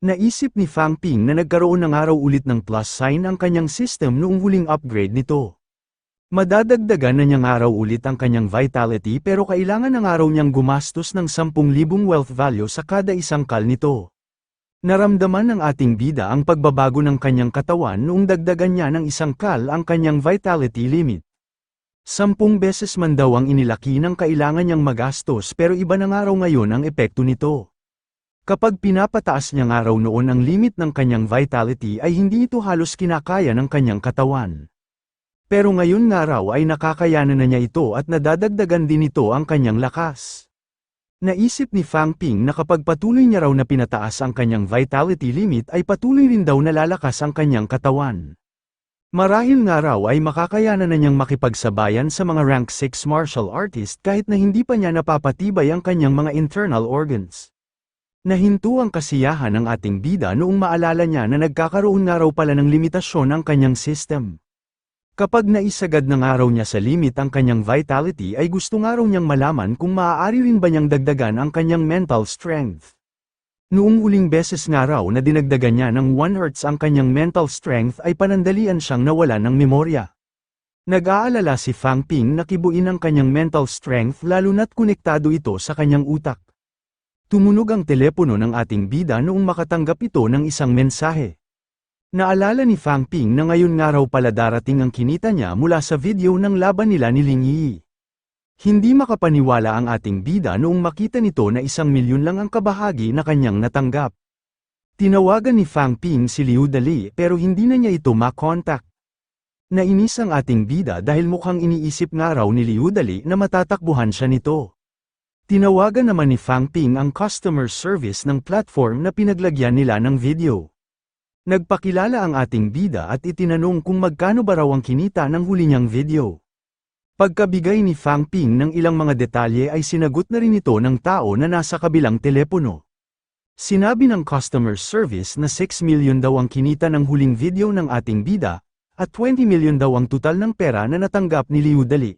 Naisip ni Fang Ping na nagkaroon ng araw ulit ng plus sign ang kanyang system noong huling upgrade nito. Madadagdagan na niyang araw ulit ang kanyang vitality pero kailangan ng araw niyang gumastos ng 10,000 wealth value sa kada isang call nito. Naramdaman ng ating bida ang pagbabago ng kanyang katawan noong dagdagan niya ng isang call ang kanyang vitality limit. 10 beses man daw ang inilaki ng kailangan niyang magastos pero iba ng araw ngayon ang epekto nito. Kapag pinapataas niyang araw noon ang limit ng kanyang vitality ay hindi ito halos kinakaya ng kanyang katawan. Pero ngayon nga raw ay nakakayanan na niya ito at nadadagdagan din ito ang kanyang lakas. Naisip ni Fang Ping na kapag patuloy niya raw na pinataas ang kanyang vitality limit ay patuloy rin daw nalalakas ang kanyang katawan. Marahil nga raw ay makakayanan na niyang makipagsabayan sa mga rank 6 martial artist kahit na hindi pa niya napapatibay ang kanyang mga internal organs. Nahinto ang kasiyahan ng ating bida noong maalala niya na nagkakaroon nga raw pala ng limitasyon ang kanyang system. Kapag naisagad ng araw niya sa limit ang kanyang vitality ay gusto nga raw niyang malaman kung maaari rin ba niyang dagdagan ang kanyang mental strength. Noong huling beses nga raw na dinagdagan niya ng 1 Hz ang kanyang mental strength ay panandalian siyang nawalan ng memorya. Nag-aalala si Fang Ping na kibuin ang kanyang mental strength lalo na't konektado ito sa kanyang utak. Tumunog ang telepono ng ating bida noong makatanggap ito ng isang mensahe. Naalala ni Fang Ping na ngayon nga raw pala darating ang kinita niya mula sa video ng laban nila ni Ling Yi. Hindi makapaniwala ang ating bida noong makita nito na 1,000,000 lang ang kabahagi na kanyang natanggap. Tinawagan ni Fang Ping si Liu Dali pero hindi na niya ito makontak. Nainis ang ating bida dahil mukhang iniisip nga raw ni Liu Dali na matatakbuhan siya nito. Tinawagan naman ni Fang Ping ang customer service ng platform na pinaglagyan nila ng video. Nagpakilala ang ating bida at itinanong kung magkano ba raw ang kinita ng huli niyang video. Pagkabigay ni Fang Ping ng ilang mga detalye ay sinagot na rin ito ng tao na nasa kabilang telepono. Sinabi ng customer service na 6 million daw ang kinita ng huling video ng ating bida, at 20 million daw ang total ng pera na natanggap ni Liu Dali.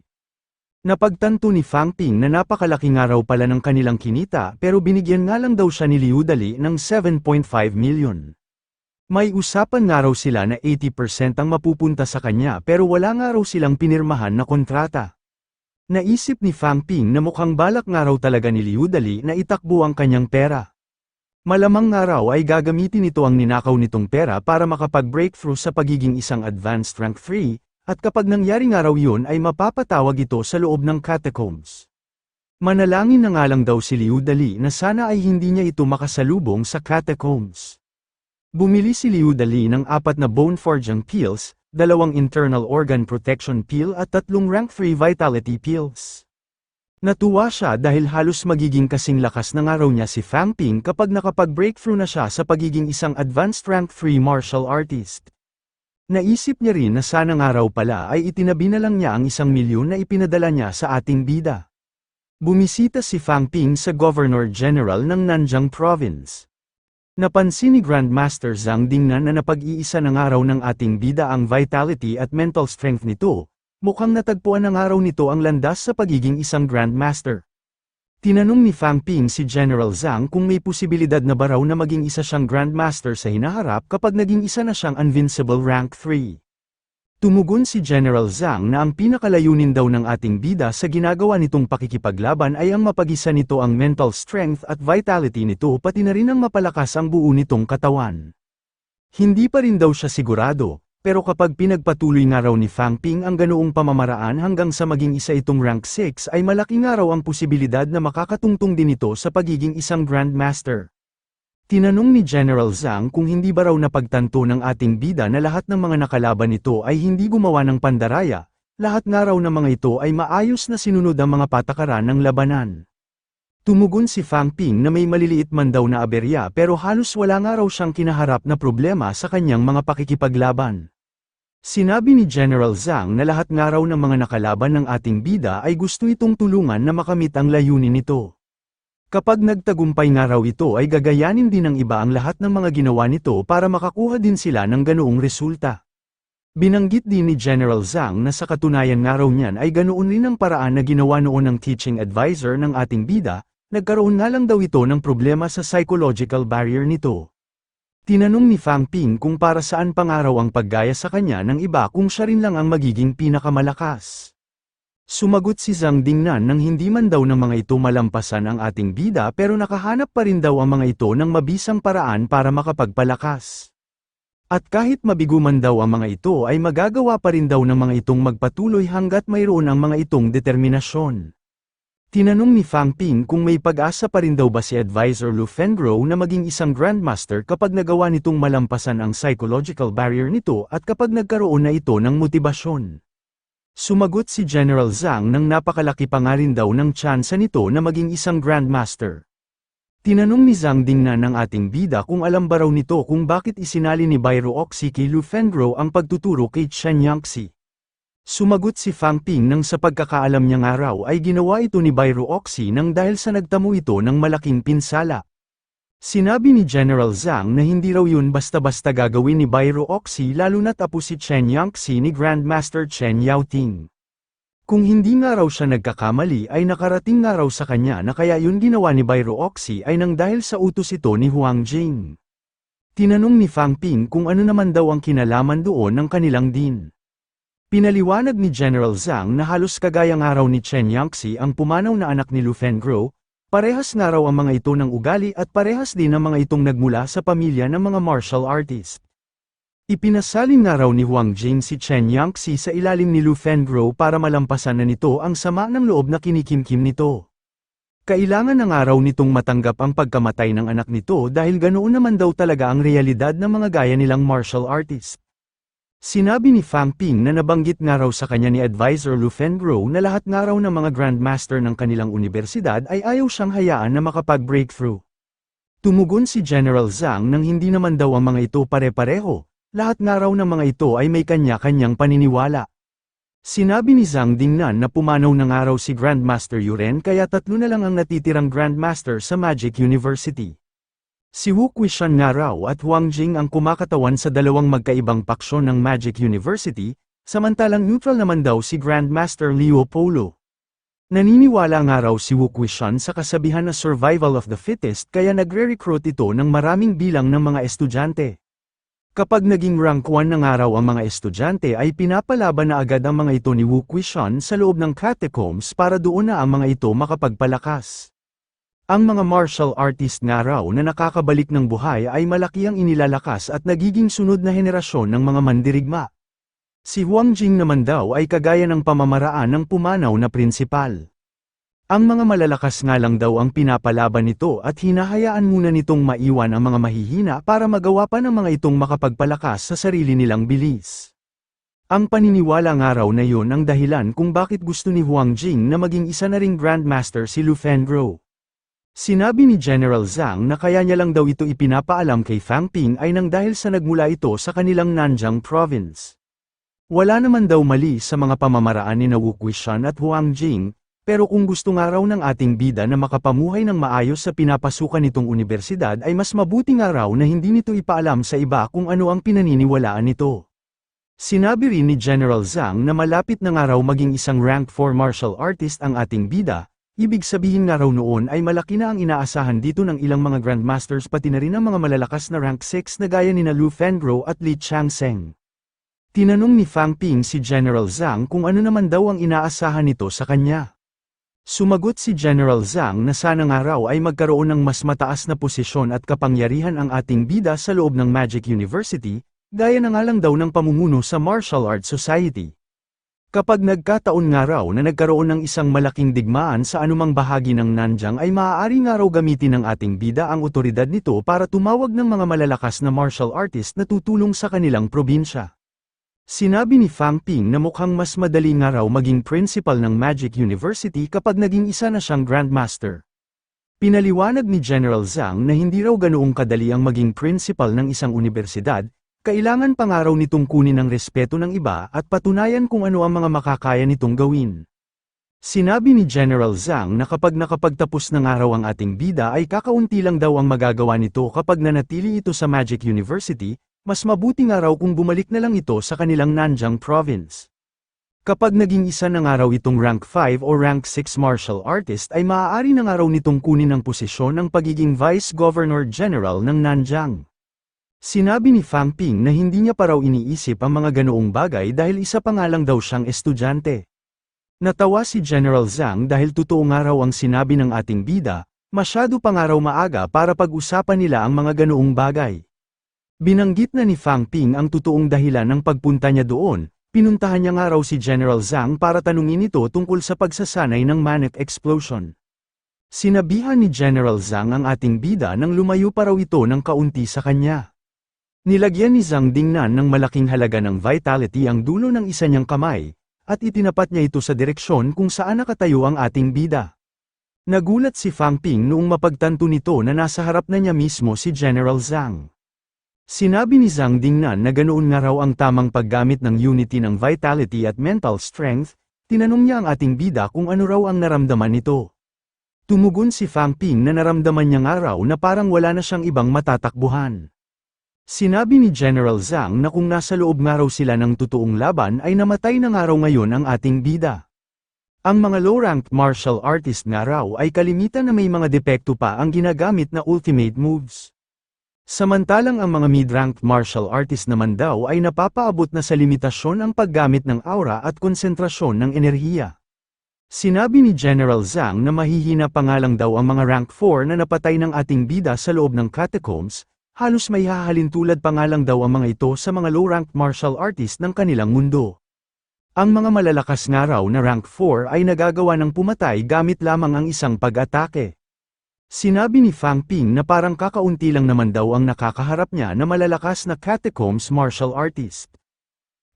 Napagtanto ni Fang Ping na napakalaki nga raw pala ng kanilang kinita pero binigyan nga lang daw siya ni Liu Dali ng 7.5 million. May usapan nga raw sila na 80% ang mapupunta sa kanya pero wala nga raw silang pinirmahan na kontrata. Naisip ni Fang Ping na mukhang balak nga raw talaga ni Liu Dali na itakbo ang kanyang pera. Malamang nga raw ay gagamitin nito ang ninakaw nitong pera para makapag-breakthrough sa pagiging isang advanced rank 3, at kapag nangyari nga raw yun ay mapapatawag ito sa loob ng catacombs. Manalangin na nga lang daw si Liu Dali na sana ay hindi niya ito makasalubong sa catacombs. Bumili si Liu Dali ng 4 na bone forging pills, 2 internal organ protection pill at 3 rank 3 vitality pills. Natuwa siya dahil halos magiging kasing lakas ng araw niya si Fang Ping kapag nakapag-breakthrough na siya sa pagiging isang advanced rank 3 martial artist. Naisip niya rin na sana ng araw pala ay itinabi na lang niya ang 1,000,000 na ipinadala niya sa ating bida. Bumisita si Fang Ping sa Governor General ng Nanjing Province. Napansin ni Grandmaster Zhang Dingnan na napag-iisa ng araw ng ating bida ang vitality at mental strength nito, mukhang natagpuan ng araw nito ang landas sa pagiging isang Grandmaster. Tinanong ni Fang Ping si General Zhang kung may posibilidad na ba raw na maging isa siyang Grandmaster sa hinaharap kapag naging isa na siyang Invincible Rank 3. Tumugon si General Zhang na ang pinakalayunin daw ng ating bida sa ginagawa nitong pakikipaglaban ay ang mapag-isa nito ang mental strength at vitality nito pati na rin ang mapalakas ang buo nitong katawan. Hindi pa rin daw siya sigurado, pero kapag pinagpatuloy nga raw ni Fang Ping ang ganoong pamamaraan hanggang sa maging isa itong rank 6 ay malaki nga raw ang posibilidad na makakatungtong din ito sa pagiging isang Grandmaster. Tinanong ni General Zhang kung hindi ba raw napagtanto ng ating bida na lahat ng mga nakalaban nito ay hindi gumawa ng pandaraya, lahat nga raw ng mga ito ay maayos na sinunod ang mga patakaran ng labanan. Tumugon si Fang Ping na may maliliit man daw na aberya pero halos wala nga raw siyang kinaharap na problema sa kanyang mga pakikipaglaban. Sinabi ni General Zhang na lahat nga raw ng mga nakalaban ng ating bida ay gusto itong tulungan na makamit ang layunin nito. Kapag nagtagumpay nga raw ito ay gagayanin din ng iba ang lahat ng mga ginawa nito para makakuha din sila ng ganoong resulta. Binanggit din ni General Zhang na sa katunayan nga raw niyan ay ganoon rin ang paraan na ginawa noon ng teaching advisor ng ating bida, nagkaroon nga lang daw ito ng problema sa psychological barrier nito. Tinanong ni Fang Ping kung para saan pangaraw ang paggaya sa kanya ng iba kung siya rin lang ang magiging pinakamalakas. Sumagot si Zhang Dingnan nang hindi man daw ng mga ito malampasan ang ating bida pero nakahanap pa rin daw ang mga ito ng mabisang paraan para makapagpalakas. At kahit mabigo man daw ang mga ito ay magagawa pa rin daw ng mga itong magpatuloy hanggat mayroon ang mga itong determinasyon. Tinanong ni Fang Ping kung may pag-asa pa rin daw ba si Advisor Lu Fengro na maging isang Grandmaster kapag nagawa nitong malampasan ang psychological barrier nito at kapag nagkaroon na ito ng motibasyon. Sumagot si General Zhang nang napakalaki pa nga rin daw ng tsansa nito na maging isang Grandmaster. Tinanong ni Zhang Dingnan ng ating bida kung alam ba raw nito kung bakit isinali ni Bairu Oxy kay Lu Fengro ang pagtuturo kay Chen Yangxi. Sumagot si Fang Ping nang sa pagkakaalam niya nga raw ay ginawa ito ni Bairu Oxy nang dahil sa nagtamo ito ng malaking pinsala. Sinabi ni General Zhang na hindi raw yun basta-basta gagawin ni Bairu Oxy lalo na't apo si Chen Yangxi ni Grandmaster Chen Yaoting. Kung hindi nga raw siya nagkakamali ay nakarating nga raw sa kanya na kaya yun ginawa ni Bairu Oxy ay nang dahil sa utos ito ni Huang Jing. Tinanong ni Fang Ping kung ano naman daw ang kinalaman doon ng kanilang din. Pinaliwanag ni General Zhang na halos kagaya nga raw ni Chen Yangxi ang pumanaw na anak ni Lu Fengro, parehas nga raw ang mga ito ng ugali at parehas din ang mga itong nagmula sa pamilya ng mga martial artist. Ipinasaling nga raw ni Huang Jing si Chen Yangxi sa ilalim ni Lu Fengro para malampasan na nito ang sama ng loob na kinikimkim nito. Kailangan na nga raw nitong matanggap ang pagkamatay ng anak nito dahil ganoon naman daw talaga ang realidad ng mga gaya nilang martial artist. Sinabi ni Fang Ping na nabanggit nga raw sa kanya ni Advisor Lu Fengro na lahat nga raw ng mga Grandmaster ng kanilang universidad ay ayaw siyang hayaan na makapag-breakthrough. Tumugon si General Zhang nang hindi naman daw ang mga ito pare-pareho. Lahat nga raw ng mga ito ay may kanya-kanyang paniniwala. Sinabi ni Zhang Dingnan na pumanaw na nga raw si Grandmaster Yuren kaya 3 na lang ang natitirang Grandmaster sa Magic University. Si Wu Quishan nga raw at Huang Jing ang kumakatawan sa dalawang magkaibang paksyon ng Magic University, samantalang neutral naman daw si Grandmaster Liu Polo. Naniniwala nga raw si Wu Quishan sa kasabihan na survival of the fittest kaya nagre-recruit ito ng maraming bilang ng mga estudyante. Kapag naging rank 1 na nga raw ang mga estudyante ay pinapalaban na agad ang mga ito ni Wu Quishan sa loob ng catacombs para doon na ang mga ito makapagpalakas. Ang mga martial artist nga raw na nakakabalik ng buhay ay malaki ang inilalakas at nagiging sunod na henerasyon ng mga mandirigma. Si Huang Jing naman daw ay kagaya ng pamamaraan ng pumanaw na prinsipal. Ang mga malalakas nga lang daw ang pinapalaban nito at hinahayaan muna nitong maiwan ang mga mahihina para magawa pa ng mga itong makapagpalakas sa sarili nilang bilis. Ang paniniwala nga raw na yun ang dahilan kung bakit gusto ni Huang Jing na maging isa na ring Grandmaster si Lu Fengro. Sinabi ni General Zhang na kaya niya lang daw ito ipinapaalam kay Fang Ping ay nang dahil sa nagmula ito sa kanilang Nanjiang Province. Wala naman daw mali sa mga pamamaraan ni Wu Quishan at Huang Jing, pero kung gusto nga raw ng ating bida na makapamuhay ng maayos sa pinapasukan nitong universidad ay mas mabuti nga raw na hindi nito ipaalam sa iba kung ano ang pinaniniwalaan nito. Sinabi rin ni General Zhang na malapit na nga raw maging isang rank 4 martial artist ang ating bida, ibig sabihin nga raw noon ay malaki na ang inaasahan dito ng ilang mga Grandmasters pati na rin ang mga malalakas na rank 6 na gaya ni Lu Fengro at Li Changsheng. Tinanong ni Fang Ping si General Zhang kung ano naman daw ang inaasahan nito sa kanya. Sumagot si General Zhang na sana nga raw ay magkaroon ng mas mataas na posisyon at kapangyarihan ang ating bida sa loob ng Magic University, gaya na nga lang daw ng pamumuno sa Martial Arts Society. Kapag nagkataon nga raw na nagkaroon ng isang malaking digmaan sa anumang bahagi ng Nanjiang ay maaari nga raw gamitin ng ating bida ang otoridad nito para tumawag ng mga malalakas na martial artist na tutulong sa kanilang probinsya. Sinabi ni Fang Ping na mukhang mas madali nga raw maging principal ng Magic University kapag naging isa na siyang Grandmaster. Pinaliwanag ni General Zhang na hindi raw ganoong kadali ang maging principal ng isang universidad, kailangan pa nga raw nitong kunin ang respeto ng iba at patunayan kung ano ang mga makakaya nitong gawin. Sinabi ni General Zhang na kapag nakapagtapos na nga raw ang ating bida ay kakaunti lang daw ang magagawa nito kapag nanatili ito sa Magic University, mas mabuti nga raw kung bumalik na lang ito sa kanilang Nanjiang Province. Kapag naging isa na nga raw itong rank 5 o rank 6 martial artist ay maaari na nga raw nitong kunin ang posisyon ng pagiging Vice Governor General ng Nanjiang. Sinabi ni Fang Ping na hindi niya pa raw iniisip ang mga ganoong bagay dahil isa pa nga lang daw siyang estudyante. Natawa si General Zhang dahil totoo nga raw ang sinabi ng ating bida, masyado pa nga raw maaga para pag-usapan nila ang mga ganoong bagay. Binanggit na ni Fang Ping ang totoong dahilan ng pagpunta niya doon, pinuntahan niya nga raw si General Zhang para tanungin ito tungkol sa pagsasanay ng manic explosion. Sinabihan ni General Zhang ang ating bida nang lumayo pa raw ito ng kaunti sa kanya. Nilagyan ni Zhang Dingnan ng malaking halaga ng vitality ang dulo ng isa niyang kamay, at itinapat niya ito sa direksyon kung saan nakatayo ang ating bida. Nagulat si Fang Ping noong mapagtanto nito na nasa harap na niya mismo si General Zhang. Sinabi ni Zhang Dingnan na ganoon nga raw ang tamang paggamit ng unity ng vitality at mental strength, tinanong niya ang ating bida kung ano raw ang naramdaman nito. Tumugon si Fang Ping na naramdaman niya nga raw na parang wala na siyang ibang matatakbuhan. Sinabi ni General Zhang na kung nasa loob nga raw sila ng totoong laban ay namatay na nga raw ngayon ang ating bida. Ang mga low-ranked martial artist nga raw ay kalimitan na may mga depekto pa ang ginagamit na ultimate moves. Samantalang ang mga mid-ranked martial artist naman daw ay napapaabot na sa limitasyon ang paggamit ng aura at konsentrasyon ng enerhiya. Sinabi ni General Zhang na mahihina pa nga lang daw ang mga rank 4 na napatay ng ating bida sa loob ng catacombs. Halos may hahalintulad pa nga lang daw ang mga ito sa mga low-ranked martial artist ng kanilang mundo. Ang mga malalakas nga raw na rank 4 ay nagagawa ng pumatay gamit lamang ang isang pag-atake. Sinabi ni Fang Ping na parang kakaunti lang naman daw ang nakakaharap niya na malalakas na catacombs martial artist.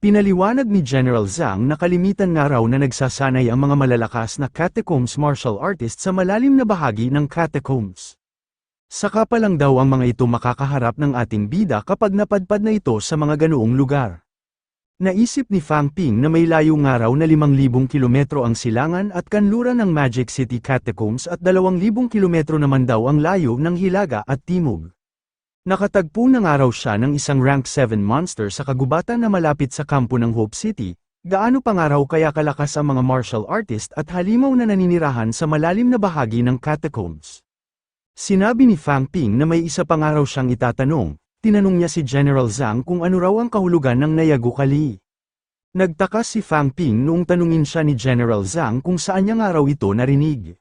Pinaliwanag ni General Zhang na kalimitan nga raw na nagsasanay ang mga malalakas na catacombs martial artist sa malalim na bahagi ng catacombs. Saka pa lang daw ang mga ito makakaharap ng ating bida kapag napadpad na ito sa mga ganoong lugar. Naisip ni Fang Ping na may layo nga raw na 5,000 kilometro ang silangan at kanluran ng Magic City Catacombs at 2,000 kilometro naman daw ang layo ng Hilaga at Timog. Nakatagpo na nga raw siya ng isang rank 7 monster sa kagubatan na malapit sa kampo ng Hope City, gaano pa nga raw kaya kalakas ang mga martial artist at halimaw na naninirahan sa malalim na bahagi ng catacombs. Sinabi ni Fang Ping na may isa pa nga raw siyang itatanong, tinanong niya si General Zhang kung ano raw ang kahulugan ng Nayagukali. Nagtaka si Fang Ping noong tanungin siya ni General Zhang kung saan niya nga raw ito narinig.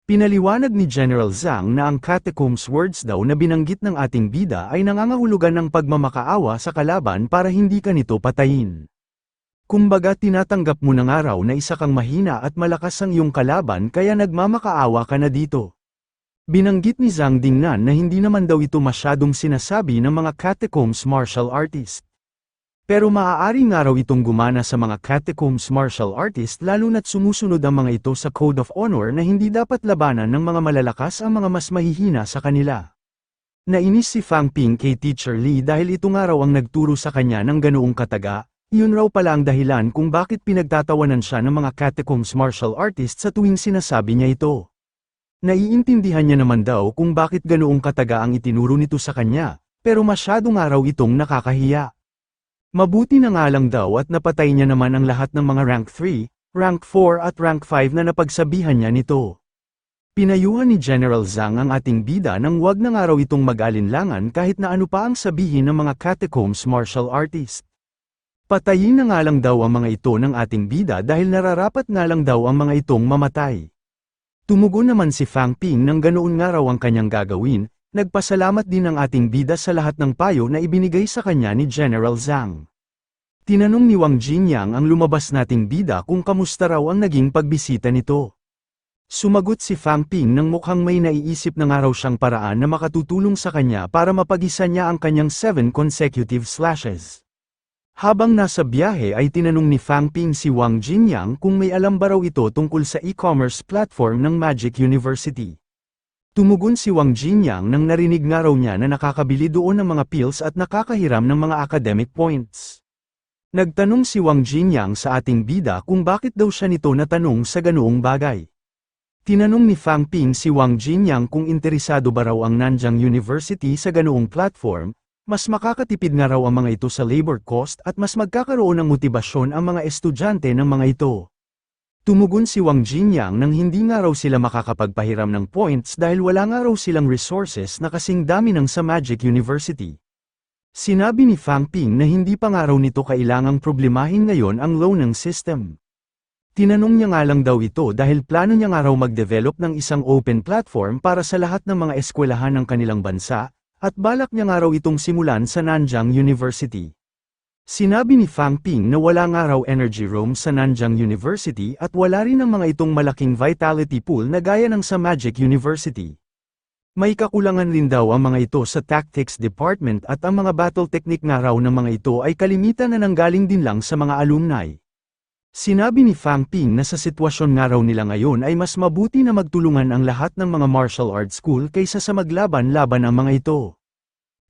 Pinaliwanag ni General Zhang na ang catacombs words daw na binanggit ng ating bida ay nangangahulugan ng pagmamakaawa sa kalaban para hindi ka nito patayin. Kumbaga tinatanggap mo na nga raw na isa kang mahina at malakas ang iyong kalaban kaya nagmamakaawa ka na dito. Binanggit ni Zhang Dingnan na hindi naman daw ito masyadong sinasabi ng mga catacombs martial artist. Pero maaari nga raw itong gumana sa mga catacombs martial artist lalo na't sumusunod ang mga ito sa Code of Honor na hindi dapat labanan ng mga malalakas ang mga mas mahihina sa kanila. Nainis si Fang Ping kay Teacher Lee dahil ito nga raw ang nagturo sa kanya ng ganoong kataga, yun raw pala ang dahilan kung bakit pinagtatawanan siya ng mga catacombs martial artist sa tuwing sinasabi niya ito. Naiintindihan niya naman daw kung bakit ganoong kataga ang itinuro nito sa kanya, pero masyado nga raw itong nakakahiya. Mabuti na nga lang daw at napatay niya naman ang lahat ng mga rank 3, rank 4 at rank 5 na napagsabihan niya nito. Pinayuhan ni General Zhang ang ating bida nang wag na nga raw itong mag-alinlangan kahit na ano pa ang sabihin ng mga catacombs martial artist. Patayin na nga lang daw ang mga ito ng ating bida dahil nararapat nga lang daw ang mga itong mamatay. Tumugon naman si Fang Ping nang ganoon nga raw ang kanyang gagawin, nagpasalamat din ang ating bida sa lahat ng payo na ibinigay sa kanya ni General Zhang. Tinanong ni Wang Jinyang ang lumabas nating bida kung kamusta raw ang naging pagbisita nito. Sumagot si Fang Ping nang mukhang may naiisip na nga raw siyang paraan na makatutulong sa kanya para mapag-isa niya ang kanyang 7 consecutive slashes. Habang nasa biyahe ay tinanong ni Fang Ping si Wang Jinyang kung may alam ba raw ito tungkol sa e-commerce platform ng Magic University. Tumugon si Wang Jinyang nang narinig nga raw niya na nakakabili doon ng mga pills at nakakahiram ng mga academic points. Nagtanong si Wang Jinyang sa ating bida kung bakit daw siya nito natanong sa ganoong bagay. Tinanong ni Fang Ping si Wang Jinyang kung interesado ba raw ang Nanjing University sa ganoong platform. Mas makakatipid nga raw ang mga ito sa labor cost at mas magkakaroon ng motibasyon ang mga estudyante ng mga ito. Tumugon si Wang Jinyang nang hindi nga raw sila makakapagpahiram ng points dahil wala nga raw silang resources na kasing dami ng sa Magic University. Sinabi ni Fang Ping na hindi pa nga raw nito kailangang problemahin ngayon ang loaning system. Tinanong niya nga lang daw ito dahil plano niya nga raw mag-develop ng isang open platform para sa lahat ng mga eskwelahan ng kanilang bansa, at balak niya nga raw itong simulan sa Nanjing University. Sinabi ni Fang Ping na wala nga raw energy room sa Nanjing University at wala rin ang mga itong malaking vitality pool na gaya ng sa Magic University. May kakulangan rin daw ang mga ito sa tactics department at ang mga battle technique nga raw ng mga ito ay kalimitan na nanggaling din lang sa mga alumni. Sinabi ni Fang Ping na sa sitwasyon nga raw nila ngayon ay mas mabuti na magtulungan ang lahat ng mga martial arts school kaysa sa maglaban-laban ang mga ito.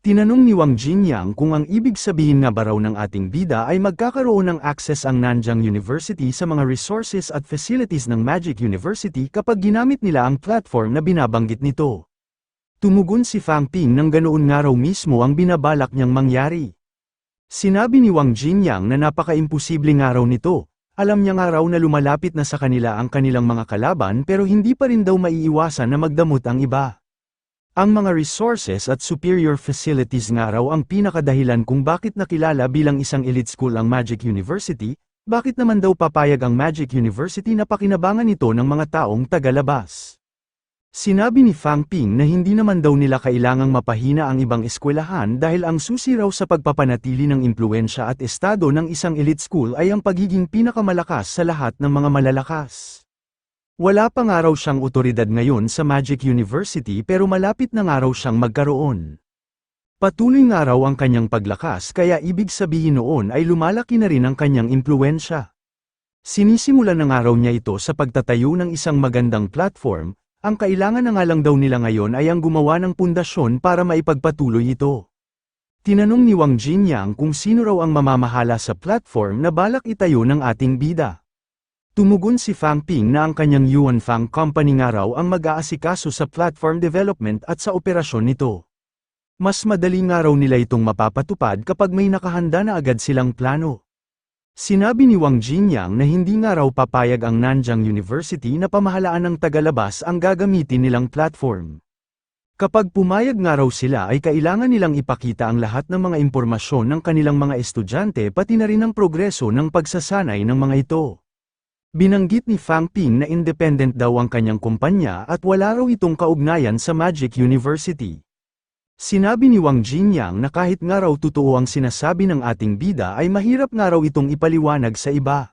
Tinanong ni Wang Jinyang kung ang ibig sabihin nga ba raw ng ating bida ay magkakaroon ng access ang Nanjing University sa mga resources at facilities ng Magic University kapag ginamit nila ang platform na binabanggit nito. Tumugon si Fang Ping nang ganoon nga raw mismo ang binabalak niyang mangyari. Sinabi ni Wang Jinyang na napaka-imposible nga raw nito. Alam niya nga raw na lumalapit na sa kanila ang kanilang mga kalaban pero hindi pa rin daw maiiwasan na magdamot ang iba. Ang mga resources at superior facilities nga raw ang pinakadahilan kung bakit nakilala bilang isang elite school ang Magic University, bakit naman daw papayag ang Magic University na pakinabangan ito ng mga taong tagalabas. Sinabi ni Fang Ping na hindi naman daw nila kailangang mapahina ang ibang eskwelahan dahil ang susi raw sa pagpapanatili ng impluwensya at estado ng isang elite school ay ang pagiging pinakamalakas sa lahat ng mga malalakas. Wala pa nga raw siyang otoridad ngayon sa Magic University pero malapit na nga raw siyang magkaroon. Patuloy nga raw ang kanyang paglakas kaya ibig sabihin noon ay lumalaki na rin ang kanyang impluwensya. Sinisimulan na nga raw niya ito sa pagtatayo ng isang magandang platform. Ang kailangan na nga lang daw nila ngayon ay ang gumawa ng pundasyon para maipagpatuloy ito. Tinanong ni Wang Jinyang kung sino raw ang mamamahala sa platform na balak itayo ng ating bida. Tumugon si Fang Ping na ang kanyang Yuan Fang Company nga raw ang mag-aasikaso sa platform development at sa operasyon nito. Mas madali nga raw nila itong mapapatupad kapag may nakahanda na agad silang plano. Sinabi ni Wang Jinyang na hindi nga raw papayag ang Nanjing University na pamahalaan ng tagalabas ang gagamitin nilang platform. Kapag pumayag nga raw sila ay kailangan nilang ipakita ang lahat ng mga impormasyon ng kanilang mga estudyante pati na rin ang progreso ng pagsasanay ng mga ito. Binanggit ni Fang Ping na independent daw ang kanyang kumpanya at wala raw itong kaugnayan sa Magic University. Sinabi ni Wang Jinyang na kahit nga raw totoo ang sinasabi ng ating bida ay mahirap nga raw itong ipaliwanag sa iba.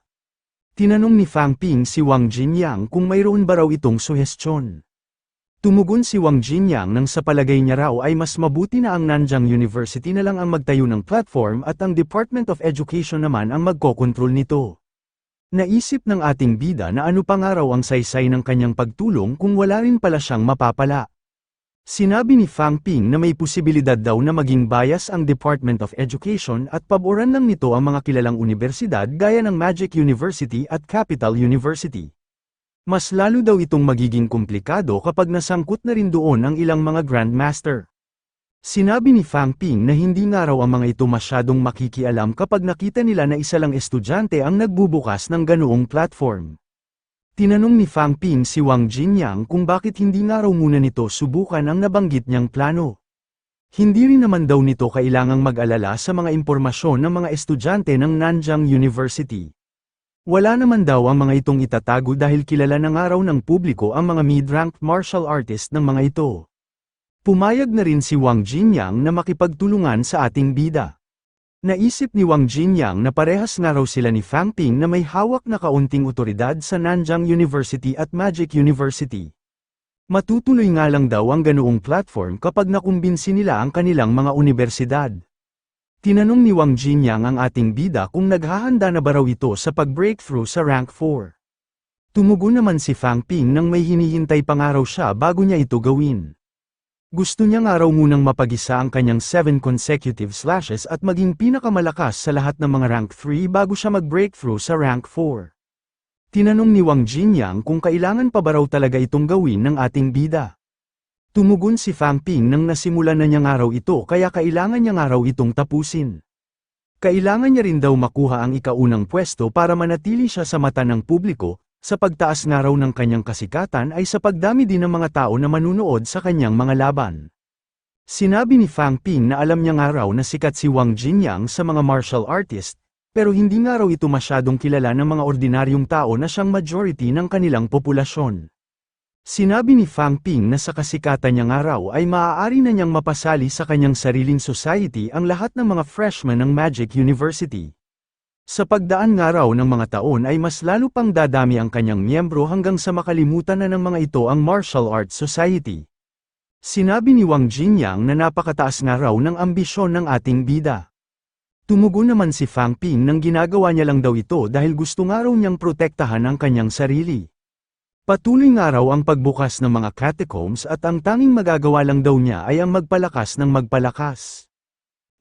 Tinanong ni Fang Ping si Wang Jinyang kung mayroon ba raw itong suhestyon. Tumugon si Wang Jinyang nang sa palagay niya raw ay mas mabuti na ang Nanjing University na lang ang magtayo ng platform at ang Department of Education naman ang magkokontrol nito. Naisip ng ating bida na ano pa nga raw ang saysay ng kanyang pagtulong kung wala rin pala siyang mapapala. Sinabi ni Fang Ping na may posibilidad daw na maging bias ang Department of Education at paboran lang nito ang mga kilalang universidad gaya ng Magic University at Capital University. Mas lalo daw itong magiging komplikado kapag nasangkot na rin doon ang ilang mga Grandmaster. Sinabi ni Fang Ping na hindi nga raw ang mga ito masyadong makikialam kapag nakita nila na isa lang estudyante ang nagbubukas ng ganoong platform. Tinanong ni Fang Ping si Wang Jinyang kung bakit hindi nga raw muna nito subukan ang nabanggit niyang plano. Hindi rin naman daw nito kailangang mag-alala sa mga impormasyon ng mga estudyante ng Nanjing University. Wala naman daw ang mga itong itatago dahil kilala na nga raw ng publiko ang mga mid-ranked martial artist ng mga ito. Pumayag na rin si Wang Jinyang na makipagtulungan sa ating bida. Naisip ni Wang Jinyang na parehas nga raw sila ni Fang Ping na may hawak na kaunting otoridad sa Nanjing University at Magic University. Matutuloy nga lang daw ang ganoong platform kapag nakumbinsi nila ang kanilang mga universidad. Tinanong ni Wang Jinyang ang ating bida kung naghahanda na ba raw ito sa pag-breakthrough sa rank 4. Tumugon naman si Fang Ping nang may hinihintay pa nga raw siya bago niya ito gawin. Gusto niya nga raw munang mapag-isa ang kanyang 7 consecutive slashes at maging pinakamalakas sa lahat ng mga rank 3 bago siya mag-breakthrough sa rank 4. Tinanong ni Wang Jinyang kung kailangan pa ba raw talaga itong gawin ng ating bida. Tumugon si Fang Ping nang nasimulan na niya nga raw ito kaya kailangan niya nga raw itong tapusin. Kailangan niya rin daw makuha ang ikaunang pwesto para manatili siya sa mata ng publiko. Sa pagtaas nga raw ng kanyang kasikatan ay sa pagdami din ng mga tao na manunood sa kanyang mga laban. Sinabi ni Fang Ping na alam niya nga raw na sikat si Wang Jinyang sa mga martial artist, pero hindi nga raw ito masyadong kilala ng mga ordinaryong tao na siyang majority ng kanilang populasyon. Sinabi ni Fang Ping na sa kasikatan niya nga raw ay maaari na niyang mapasali sa kanyang sariling society ang lahat ng mga freshmen ng Magic University. Sa pagdaan nga raw ng mga taon ay mas lalo pang dadami ang kanyang miyembro hanggang sa makalimutan na ng mga ito ang Martial Arts Society. Sinabi ni Wang Jinyang na napakataas nga raw ng ambisyon ng ating bida. Tumugon naman si Fang Ping nang ginagawa niya lang daw ito dahil gusto nga raw niyang protektahan ang kanyang sarili. Patuloy nga raw ang pagbukas ng mga catacombs at ang tanging magagawa lang daw niya ay ang magpalakas ng magpalakas.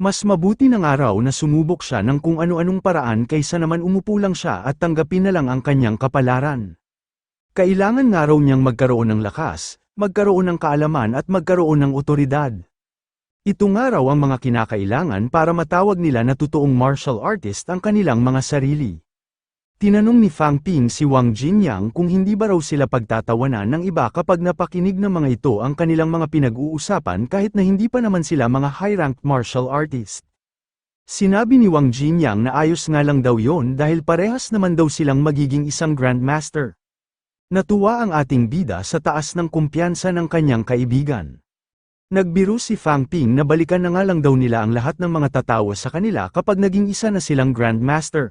Mas mabuti na nga raw na sumubok siya ng kung ano-anong paraan kaysa naman umupo lang siya at tanggapin na lang ang kanyang kapalaran. Kailangan nga raw niyang magkaroon ng lakas, magkaroon ng kaalaman at magkaroon ng otoridad. Ito nga raw ang mga kinakailangan para matawag nila na totoong martial artist ang kanilang mga sarili. Tinanong ni Fang Ping si Wang Jinyang kung hindi ba raw sila pagtatawanan ng iba kapag napakinig ng mga ito ang kanilang mga pinag-uusapan kahit na hindi pa naman sila mga high-ranked martial artist. Sinabi ni Wang Jinyang na ayos nga lang daw yon dahil parehas naman daw silang magiging isang grandmaster. Natuwa ang ating bida sa taas ng kumpiyansa ng kanyang kaibigan. Nagbiro si Fang Ping na balikan na nga lang daw nila ang lahat ng mga tatawa sa kanila kapag naging isa na silang grandmaster.